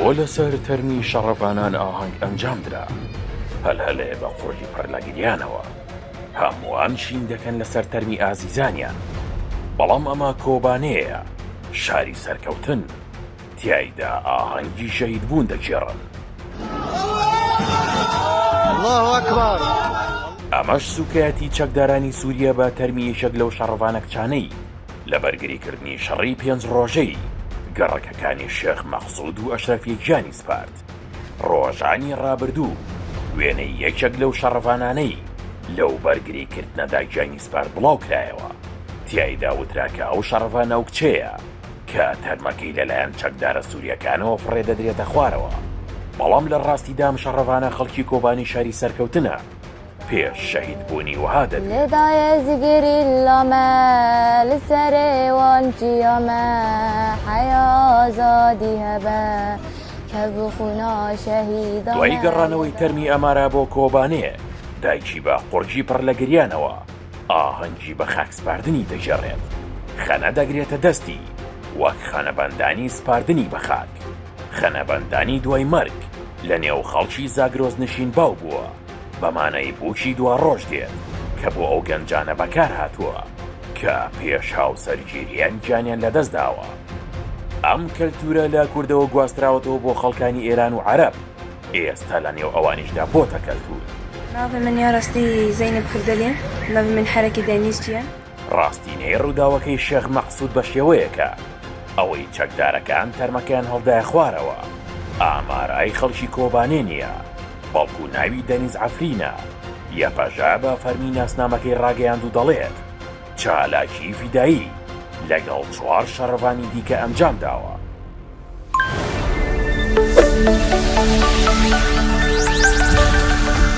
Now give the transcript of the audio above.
بۆ لەسەر تەرمی شەڕەفانان ئاهەنگ ئەنجامدرا هەلهەلێ بە قۆژی پەرلەگریانەوە هەمووان شین دەکەن لەسەر تەرمی ئازیزانیان بەڵام ئەمە کۆبانەیە شاری سەرکەوتن تیایدا ئاهەنگی شەهید بوون دەگێڕن الله ئەکبەر ئەمەش سوکایەتی چەکدارانی سووریا بە تەرمی یەکێک لەو شەڕەفانە کچانەی لە بەرگریکردنی شەڕی 5 ڕۆژەی گەڕەکەکانی شێخ مەخسوود و ئەشرەفیەکیانی سپارد ڕۆژانی ڕابردوو وێنەی یەکێک لەو شەڕەفانانەی لەو بەرگریکردنەدا گیانی سپارد بڵاو کرایەوە تیایدا وتراکە ئەو شەڕەفانە ئەو کچەیە کە تەرمەکەی لەلایەن چەکدارە سووریەکانەوە فڕێ دەدرێتە خوارەوە بەڵام لە ڕاستیدا ئەم شەڕەفانە خەڵکی کۆبانی شاری سەرکەوتنە پێش شەهید بوونی وها دەبێت لێدایە زگری لەمە لەسەرێوان جیەمە حەیازادی هەبە کە بخونا شەهیدە دوای گەڕانەوەی تەرمی ئەمارا بۆ کۆبانێ دایکی بە قورجی پڕ لە گریانەوە ئاهەنگی بە خاکسپاردنی دەژێڕێت خەنە دەگرێتە دەستی وەک خەنەبەندانی سپاردنی بە خاک خەنەبەندانی دوای مەرگ لە نێو خەڵکی زاگرۆز نشین باو بووە بەمانەی بووکی دوا ڕۆژ دێت کە بۆ ئەو گەنجانە بەکار هاتووە کە پێش هاوسەرگیریان گیانیان لەدەستداوە ئەم کەلتورە لە کوردەوە گواستراوەتەوە بۆ خەڵکانی ئێران و عەرەب ئێستا لە نێو ئەوانیشدا بۆتە کەلتور ناوی من یا ڕاستی زەینەب کردەلێ ناوی من حەرەکی دەنیز چییە؟ ڕاستینەی ڕووداوەکەی شێخ مەقسوود بە شێوەیەکە ئەوەی چەکدارەکان تەرمەکەیان هەڵدایە خوارەوە ئامارای خەڵکی کۆبانێ نییە بەڵکو ناوی دەنیز عەفرینە یەپەژا بە فەرمی ناسنامەکەی ڕاگەیاند و دەڵێت چالاکی فیدایی لەگەڵ 4 شەڕەفانی دیکە ئەنجام داوە